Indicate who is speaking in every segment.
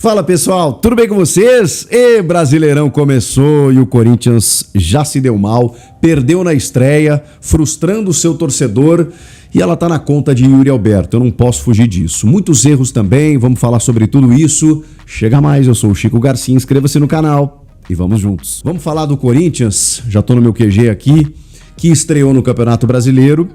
Speaker 1: Fala pessoal, tudo bem com vocês? Brasileirão começou e o Corinthians já se deu mal, perdeu na estreia, frustrando o seu torcedor e ela tá na conta de Yuri Alberto, eu não posso fugir disso. Muitos erros também, vamos falar sobre tudo isso. Chega mais, eu sou o Chico Garcia, inscreva-se no canal e vamos juntos. Vamos falar do Corinthians, já tô no meu QG aqui, que estreou no Campeonato Brasileiro,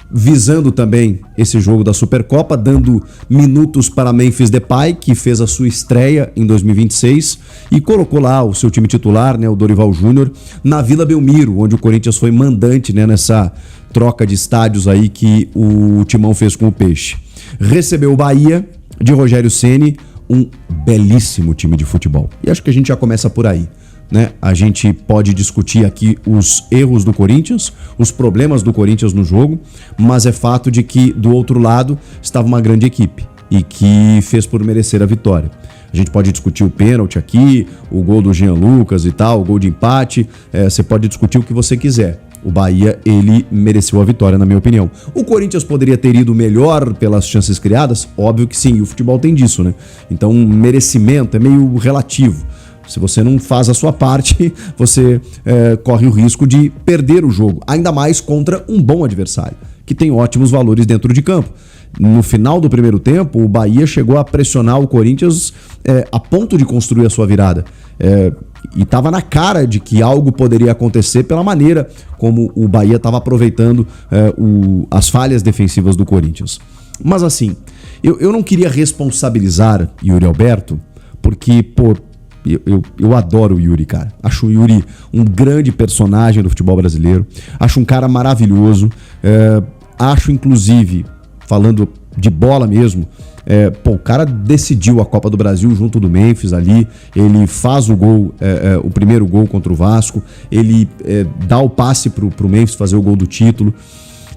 Speaker 1: visando também esse jogo da Supercopa, dando minutos para Memphis Depay, que fez a sua estreia em 2026 e colocou lá o seu time titular, né, o Dorival Júnior, na Vila Belmiro, onde o Corinthians foi mandante, né, nessa troca de estádios aí que o Timão fez com o Peixe. Recebeu o Bahia, de Rogério Ceni, um belíssimo time de futebol. E acho que a gente já começa por aí, né? A gente pode discutir aqui os erros do Corinthians, os problemas do Corinthians no jogo, mas é fato de que do outro lado estava uma grande equipe e que fez por merecer a vitória. A gente pode discutir o pênalti aqui, o gol do Jean Lucas e tal, o gol de empate, você pode discutir o que você quiser. O Bahia, ele mereceu a vitória, na minha opinião. O Corinthians poderia ter ido melhor pelas chances criadas? Óbvio que sim, e o futebol tem disso, né? Então, merecimento é meio relativo. Se você não faz a sua parte, você corre o risco de perder o jogo, ainda mais contra um bom adversário, que tem ótimos valores dentro de campo. No final do primeiro tempo, o Bahia chegou a pressionar o Corinthians a ponto de construir a sua virada. E estava na cara de que algo poderia acontecer pela maneira como o Bahia estava aproveitando as falhas defensivas do Corinthians. Mas assim, eu não queria responsabilizar Yuri Alberto, porque, eu adoro o Yuri, cara. Acho o Yuri um grande personagem do futebol brasileiro. Acho um cara maravilhoso. Acho, inclusive, falando de bola mesmo, o cara decidiu a Copa do Brasil junto do Memphis ali. Ele faz o gol, o primeiro gol contra o Vasco. Ele dá o passe pro Memphis fazer o gol do título.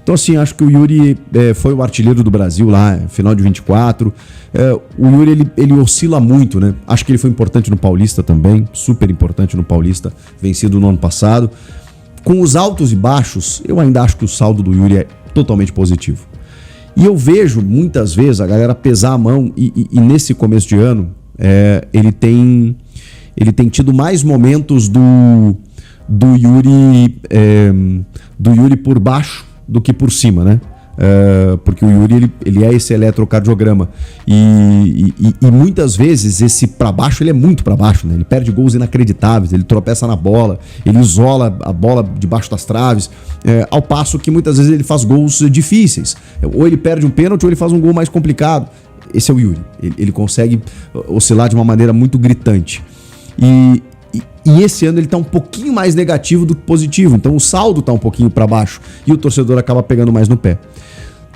Speaker 1: Então, assim, acho que o Yuri foi o artilheiro do Brasil lá, final de 24. O Yuri, ele oscila muito, né? Acho que ele foi importante no Paulista também, super importante no Paulista, vencido no ano passado. Com os altos e baixos, eu ainda acho que o saldo do Yuri é totalmente positivo. E eu vejo, muitas vezes, a galera pesar a mão e nesse começo de ano, ele tem tido mais momentos do Yuri por baixo do que por cima, né? Porque o Yuri, ele é esse eletrocardiograma e muitas vezes esse pra baixo, ele é muito pra baixo, né? Ele perde gols inacreditáveis, ele tropeça na bola, ele isola a bola debaixo das traves, ao passo que muitas vezes ele faz gols difíceis, ou ele perde um pênalti ou ele faz um gol mais complicado. Esse é o Yuri, ele consegue oscilar de uma maneira muito gritante e esse ano ele tá um pouquinho mais negativo do que positivo, então o saldo tá um pouquinho para baixo e o torcedor acaba pegando mais no pé.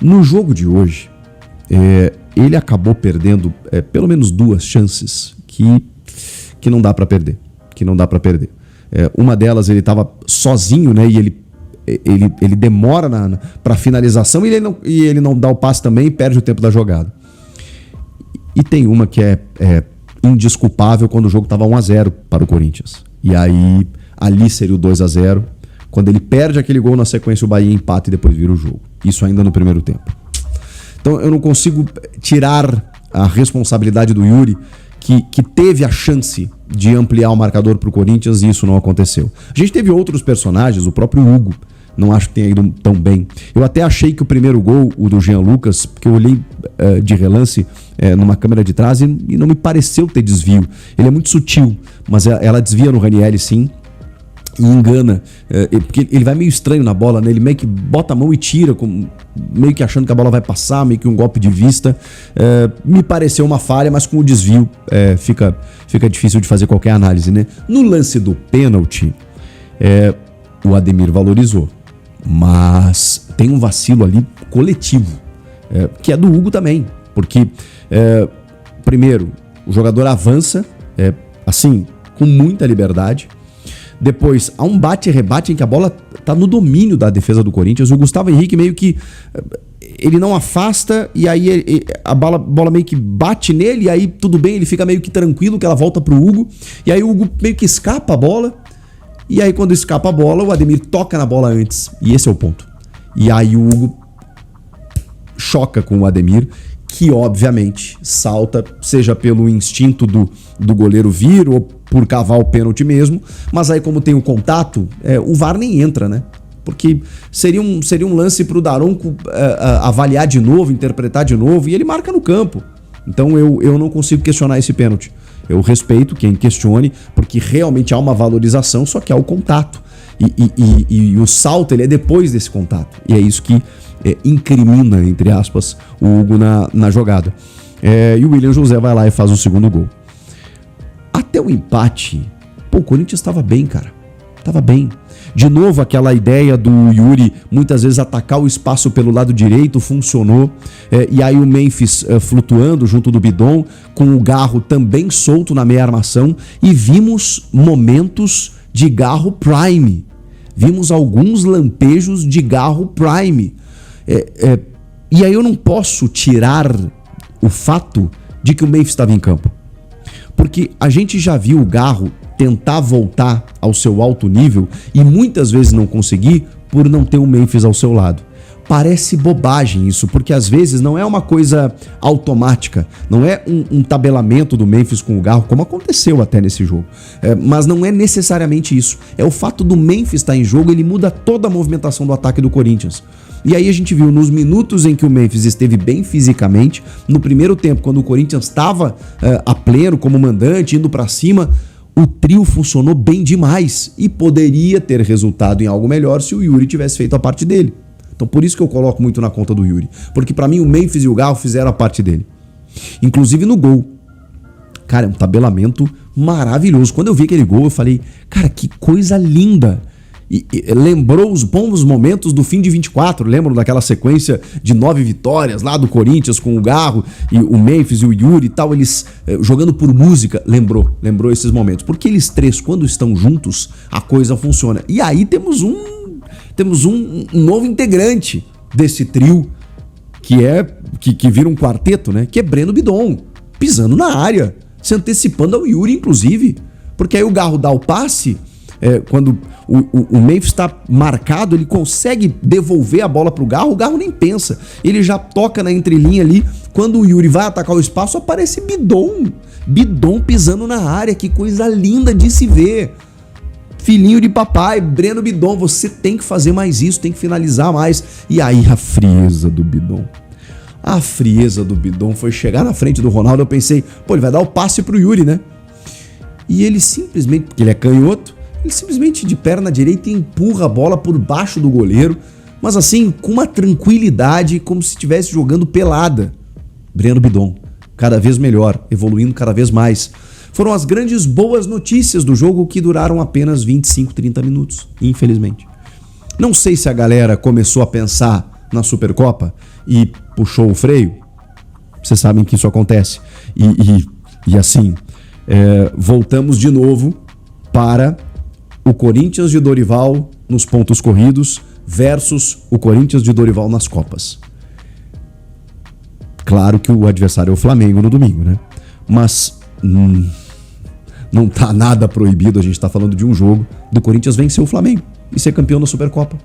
Speaker 1: No jogo de hoje, ele acabou perdendo pelo menos duas chances que não dá para perder, uma delas ele tava sozinho, né, e ele demora para finalização e ele não dá o passe também e perde o tempo da jogada. E tem uma que é indesculpável quando o jogo estava 1-0 para o Corinthians. E aí, ali seria o 2-0. Quando ele perde aquele gol na sequência, o Bahia empata e depois vira o jogo. Isso ainda no primeiro tempo. Então eu não consigo tirar a responsabilidade do Yuri, que teve a chance de ampliar o marcador para o Corinthians e isso não aconteceu. A gente teve outros personagens, o próprio Hugo, não acho que tenha ido tão bem. Eu até achei que o primeiro gol, o do Jean Lucas, porque eu olhei de relance numa câmera de trás e não me pareceu ter desvio. Ele é muito sutil, mas ela desvia no Ranieri sim e engana. Porque ele vai meio estranho na bola, né? Ele meio que bota a mão e tira, meio que achando que a bola vai passar, meio que um golpe de vista. Me pareceu uma falha, mas com o desvio fica difícil de fazer qualquer análise, né? No lance do pênalti, o Ademir valorizou. Mas tem um vacilo ali coletivo, que é do Hugo também, porque primeiro, o jogador avança assim, com muita liberdade, depois há um bate-rebate em que a bola tá no domínio da defesa do Corinthians, o Gustavo Henrique meio que ele não afasta e aí a bola meio que bate nele e aí tudo bem, ele fica meio que tranquilo que ela volta pro Hugo, e aí o Hugo meio que escapa a bola. E aí quando escapa a bola, o Ademir toca na bola antes. E esse é o ponto. E aí o Hugo choca com o Ademir, que obviamente salta, seja pelo instinto do goleiro vir ou por cavar o pênalti mesmo, mas aí como tem o contato, o VAR nem entra, né? Porque seria um lance para o Daronco avaliar de novo, interpretar de novo, e ele marca no campo. Então eu não consigo questionar esse pênalti. Eu respeito quem questione, porque realmente há uma valorização, só que há o contato. E o salto ele é depois desse contato. E é isso que incrimina, entre aspas, o Hugo na jogada. E o William José vai lá e faz o segundo gol. Até o empate, o Corinthians estava bem, cara. Estava bem. De novo, aquela ideia do Yuri muitas vezes atacar o espaço pelo lado direito funcionou. E aí o Memphis flutuando junto do Bidon, com o Garro também solto na meia armação. E vimos momentos de Garro Prime. Vimos alguns lampejos de Garro Prime. E aí eu não posso tirar o fato de que o Memphis estava em campo. Porque a gente já viu o Garro tentar voltar ao seu alto nível e muitas vezes não conseguir por não ter o Memphis ao seu lado. Parece bobagem isso, porque às vezes não é uma coisa automática, não é um tabelamento do Memphis com o Garro, como aconteceu até nesse jogo. Mas não é necessariamente isso. É o fato do Memphis estar em jogo, ele muda toda a movimentação do ataque do Corinthians. E aí a gente viu nos minutos em que o Memphis esteve bem fisicamente, no primeiro tempo, quando o Corinthians estava a pleno como mandante, indo para cima, o trio funcionou bem demais e poderia ter resultado em algo melhor se o Yuri tivesse feito a parte dele. Então por isso que eu coloco muito na conta do Yuri, porque para mim o Memphis e o Garro fizeram a parte dele. Inclusive no gol. Cara, é um tabelamento maravilhoso. Quando eu vi aquele gol, eu falei, cara, que coisa linda. E lembrou os bons momentos do fim de 24, lembram daquela sequência de 9 vitórias lá do Corinthians com o Garro e o Memphis e o Yuri e tal, eles jogando por música, lembrou esses momentos, porque eles três quando estão juntos, a coisa funciona. E aí temos um novo integrante desse trio, que vira um quarteto, né? Que é Breno Bidon, pisando na área, se antecipando ao Yuri inclusive, porque aí o Garro dá o passe. Quando o Memphis está marcado, ele consegue devolver a bola pro Garro, o Garro nem pensa, ele já toca na entrelinha ali. Quando o Yuri vai atacar o espaço, aparece Bidon pisando na área. Que coisa linda de se ver. Filhinho de papai, Breno Bidon, você tem que fazer mais isso, tem que finalizar mais. E aí a frieza do Bidon. A frieza do Bidon foi chegar na frente do Ronaldo. Eu pensei, ele vai dar o passe pro Yuri, né? E ele simplesmente, porque ele é canhoto, ele simplesmente de perna direita empurra a bola por baixo do goleiro, mas assim, com uma tranquilidade, como se estivesse jogando pelada. Breno Bidon, cada vez melhor, evoluindo cada vez mais. Foram as grandes boas notícias do jogo, que duraram apenas 25, 30 minutos, infelizmente. Não sei se a galera começou a pensar na Supercopa e puxou o freio. Vocês sabem que isso acontece. E assim, voltamos de novo para o Corinthians de Dorival nos pontos corridos versus o Corinthians de Dorival nas Copas. Claro que o adversário é o Flamengo no domingo, né? Mas não tá nada proibido, a gente tá falando de um jogo do Corinthians vencer o Flamengo e ser campeão da Supercopa.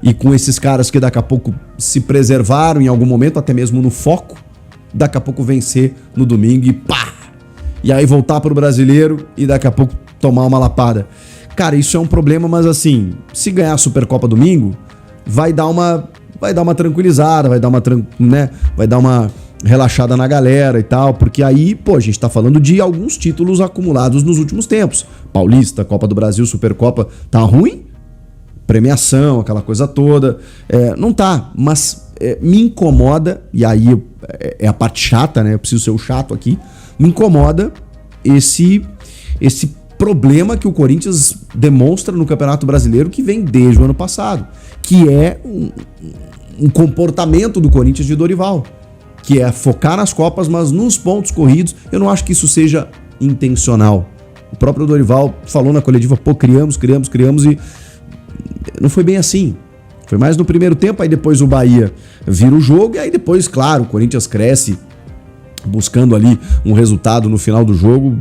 Speaker 1: E com esses caras que daqui a pouco se preservaram em algum momento, até mesmo no foco, daqui a pouco vencer no domingo e pá! E aí voltar pro Brasileiro e daqui a pouco tomar uma lapada. Cara, isso é um problema, mas assim, se ganhar a Supercopa domingo, vai dar uma tranquilizada, vai dar uma relaxada na galera e tal, porque aí, a gente tá falando de alguns títulos acumulados nos últimos tempos. Paulista, Copa do Brasil, Supercopa, tá ruim? Premiação, aquela coisa toda, não tá, mas me incomoda, e aí é a parte chata, né, eu preciso ser o chato aqui, me incomoda esse problema que o Corinthians demonstra no Campeonato Brasileiro, que vem desde o ano passado, que é um comportamento do Corinthians de Dorival, que é focar nas Copas, mas nos pontos corridos. Eu não acho que isso seja intencional. O próprio Dorival falou na coletiva, criamos e não foi bem assim. Foi mais no primeiro tempo, aí depois o Bahia vira o jogo, e aí depois, claro, o Corinthians cresce buscando ali um resultado no final do jogo,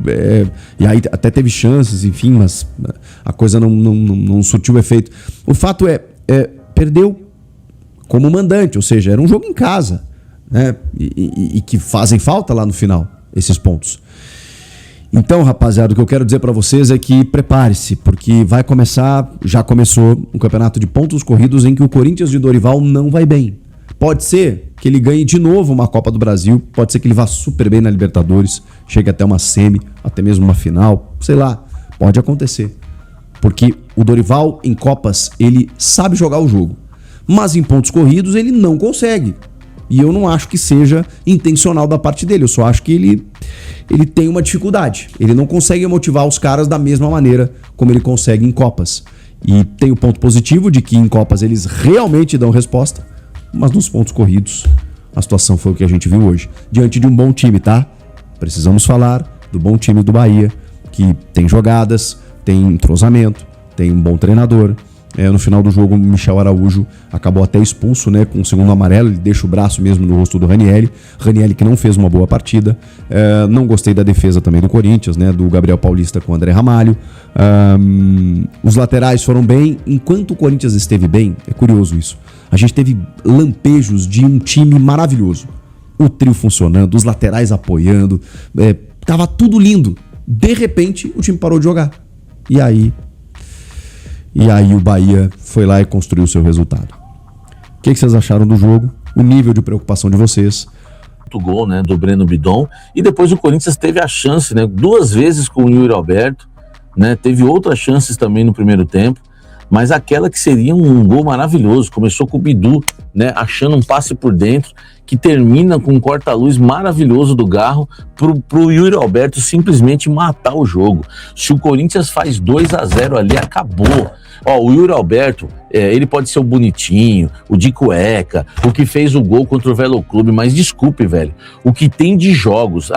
Speaker 1: e aí até teve chances, enfim, mas a coisa não surtiu efeito. O fato perdeu como mandante, ou seja, era um jogo em casa. né? E que fazem falta lá no final, esses pontos. Então, rapaziada, o que eu quero dizer pra vocês é que prepare-se, porque vai começar, já começou um campeonato de pontos corridos em que o Corinthians de Dorival não vai bem. Pode ser que ele ganhe de novo uma Copa do Brasil, pode ser que ele vá super bem na Libertadores, chegue até uma semi, até mesmo uma final, sei lá, pode acontecer. Porque o Dorival em Copas, ele sabe jogar o jogo, mas em pontos corridos ele não consegue. E eu não acho que seja intencional da parte dele, eu só acho que ele tem uma dificuldade. Ele não consegue motivar os caras da mesma maneira como ele consegue em Copas. E tem o ponto positivo de que em Copas eles realmente dão resposta, mas nos pontos corridos a situação foi o que a gente viu hoje. Diante de um bom time, tá? Precisamos falar do bom time do Bahia, que tem jogadas, tem entrosamento, tem um bom treinador. No final do jogo, o Michel Araújo acabou até expulso, né, com o segundo amarelo. Ele deixa o braço mesmo no rosto do Ranieri. Ranieri que não fez uma boa partida. Não gostei da defesa também do Corinthians, né, do Gabriel Paulista com o André Ramalho. Os laterais foram bem. Enquanto o Corinthians esteve bem, é curioso isso, a gente teve lampejos de um time maravilhoso. O trio funcionando, os laterais apoiando. Tava tudo lindo. De repente, o time parou de jogar. E aí o Bahia foi lá e construiu o seu resultado. O que vocês acharam do jogo? O nível de preocupação de vocês?
Speaker 2: O gol, né, do Breno Bidon. E depois o Corinthians teve a chance, né, 2 vezes com o Yuri Alberto, né, teve outras chances também no primeiro tempo, mas aquela que seria um gol maravilhoso. Começou com o Bidu, né, achando um passe por dentro, que termina com um corta-luz maravilhoso do Garro pro Yuri Alberto simplesmente matar o jogo. Se o Corinthians faz 2-0 ali, acabou. O Yuri Alberto, ele pode ser o bonitinho, o de cueca, o que fez o gol contra o Velo Clube, mas desculpe, velho, o que tem de jogos,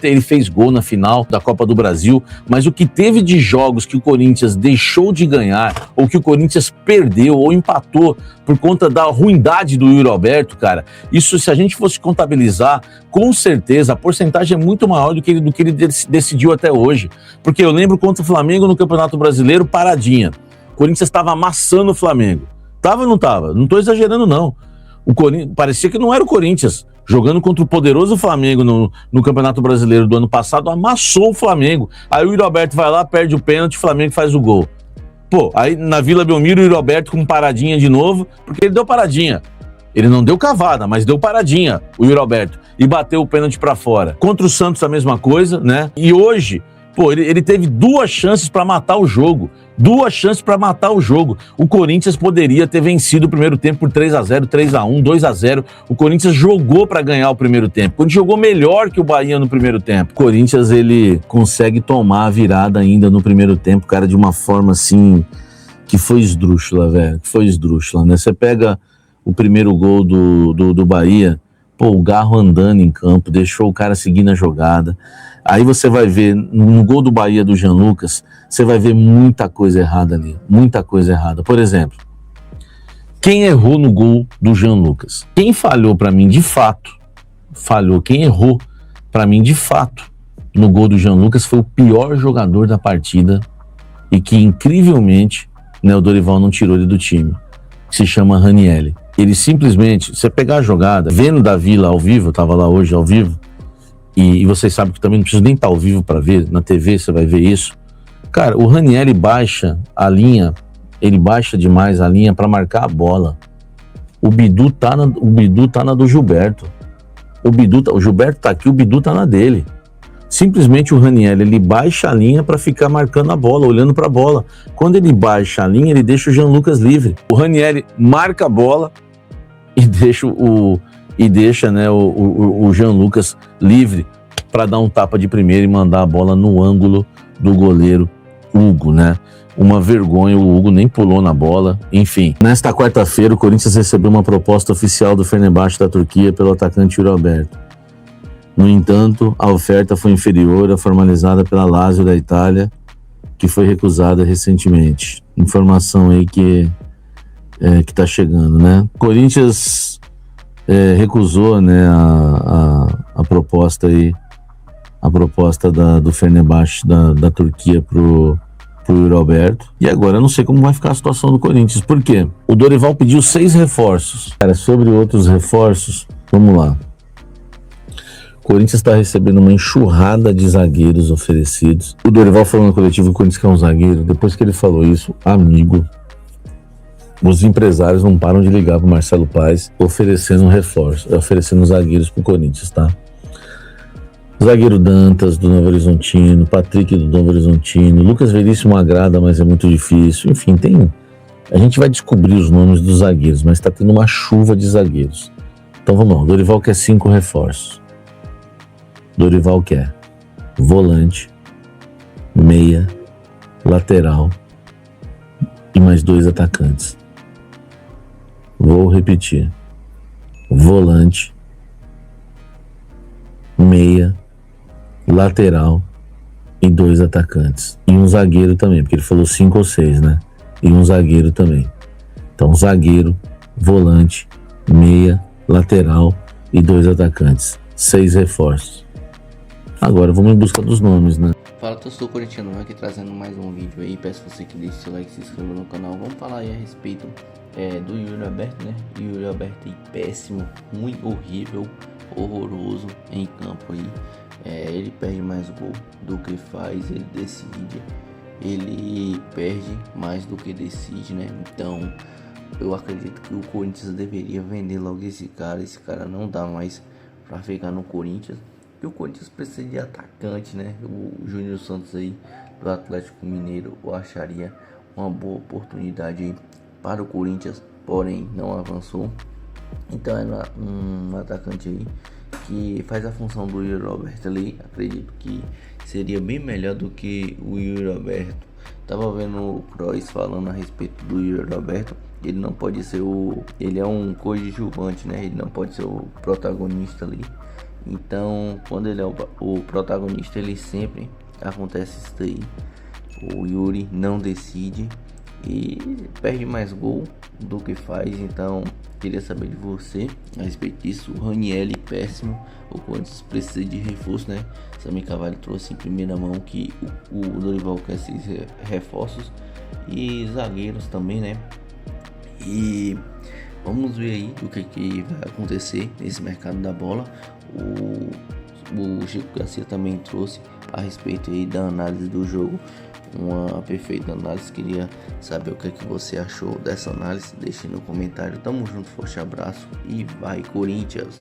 Speaker 2: ele fez gol na final da Copa do Brasil, mas o que teve de jogos que o Corinthians deixou de ganhar, ou que o Corinthians perdeu ou empatou por conta da ruindade do Yuri Alberto, cara, isso, se a gente fosse contabilizar, com certeza a porcentagem é muito maior do que ele decidiu até hoje, porque eu lembro contra o Flamengo no Campeonato Brasileiro, paradinha. O Corinthians estava amassando o Flamengo. Tava ou não tava? Não tô exagerando, não. Parecia que não era o Corinthians. Jogando contra o poderoso Flamengo no Campeonato Brasileiro do ano passado, amassou o Flamengo. Aí o Yuri Alberto vai lá, perde o pênalti, o Flamengo faz o gol. Aí na Vila Belmiro, o Yuri Alberto com paradinha de novo, porque ele deu paradinha. Ele não deu cavada, mas deu paradinha, o Yuri Alberto. E bateu o pênalti pra fora. Contra o Santos a mesma coisa, né? E hoje, ele teve 2 chances pra matar o jogo. 2 chances para matar o jogo. O Corinthians poderia ter vencido o primeiro tempo por 3-0, 3-1, 2-0. O Corinthians jogou para ganhar o primeiro tempo. O Corinthians jogou melhor que o Bahia no primeiro tempo. O Corinthians, ele consegue tomar a virada ainda no primeiro tempo, cara, de uma forma assim que foi esdrúxula, velho. Que foi esdrúxula, né? Você pega o primeiro gol do Bahia, o Garro andando em campo, deixou o cara seguir na jogada. Aí você vai ver, no gol do Bahia do Jean Lucas, você vai ver muita coisa errada ali, muita coisa errada. Por exemplo, quem errou no gol do Jean Lucas? Quem falhou para mim de fato, quem errou para mim de fato no gol do Jean Lucas foi o pior jogador da partida e que incrivelmente, né, o Dorival não tirou ele do time, que se chama Ranieri. Ele simplesmente, você pegar a jogada, vendo da Vila ao vivo, eu tava lá hoje ao vivo, e vocês sabem que também não preciso nem estar ao vivo para ver, na TV você vai ver isso. Cara, o Ranieri baixa a linha, ele baixa demais a linha para marcar a bola. O Bidu tá na do Gilberto. O Gilberto tá aqui, o Bidu tá na dele. Simplesmente o Ranieri, ele baixa a linha para ficar marcando a bola, olhando para a bola. Quando ele baixa a linha, ele deixa o Jean Lucas livre. O Ranieri marca a bola e deixa o Jean Lucas livre para dar um tapa de primeira e mandar a bola no ângulo do goleiro Hugo, né? Uma vergonha, o Hugo nem pulou na bola, enfim. Nesta quarta-feira, o Corinthians recebeu uma proposta oficial do Fenerbahçe da Turquia pelo atacante Yuri Alberto. No entanto, a oferta foi inferior à formalizada pela Lazio da Itália, que foi recusada recentemente. Informação aí que tá chegando, né? O Corinthians recusou, né, a proposta aí, a proposta do Fenerbahçe da Turquia pro Yuri Alberto. E agora eu não sei como vai ficar a situação do Corinthians. Por quê? O Dorival pediu 6 reforços. Cara, sobre outros reforços, vamos lá. Corinthians está recebendo uma enxurrada de zagueiros oferecidos. O Dorival falou no coletivo que o Corinthians quer um zagueiro. Depois que ele falou isso, amigo, os empresários não param de ligar pro Marcelo Paes oferecendo reforço, oferecendo zagueiros pro Corinthians, tá? Zagueiro Dantas, do Novo Horizontino, Patrick, do Novo Horizontino, Lucas Veríssimo agrada, mas é muito difícil. Enfim, a gente vai descobrir os nomes dos zagueiros, mas tá tendo uma chuva de zagueiros. Então vamos lá, o Dorival quer 5 reforços. Dorival quer volante, meia, lateral e mais 2 atacantes. Vou repetir. Volante, meia, lateral e 2 atacantes. E um zagueiro também, porque ele falou 5 ou 6, né? E um zagueiro também. Então, zagueiro, volante, meia, lateral e 2 atacantes. 6 reforços. Agora vamos em busca dos nomes, né?
Speaker 3: Fala, torcedor corintiano, aqui trazendo mais um vídeo aí. Peço você que deixe seu like e se inscreva no canal. Vamos falar aí a respeito do Yuri Alberto, né? Yuri Alberto aí, péssimo, muito horrível, horroroso em campo aí. Ele perde mais gol do que faz, ele decide. Ele perde mais do que decide, né? Então eu acredito que o Corinthians deveria vender logo esse cara. Esse cara não dá mais pra ficar no Corinthians. E o Corinthians precisa de atacante, né? O Júnior Santos aí do Atlético Mineiro eu acharia uma boa oportunidade aí para o Corinthians, porém não avançou. Então é um atacante aí que faz a função do Yuri Alberto ali. Acredito que seria bem melhor do que o Yuri Alberto. Tava vendo o Kroos falando a respeito do Yuri Alberto. Ele não pode ser ele é um coadjuvante, né? Ele não pode ser o protagonista ali. Então, quando ele é o protagonista, ele sempre acontece isso daí. O Yuri não decide e perde mais gol do que faz. Então, queria saber de você a respeito disso. O Raniel péssimo. O Corinthians precisa de reforço, né? Samir Carvalho trouxe em primeira mão que o Dorival quer esses reforços e zagueiros também, né? E vamos ver aí o que vai acontecer nesse mercado da bola. O Chico Garcia também trouxe a respeito aí da análise do jogo, uma perfeita análise. Queria saber o que você achou dessa análise. Deixe no comentário. Tamo junto, forte abraço e vai Corinthians!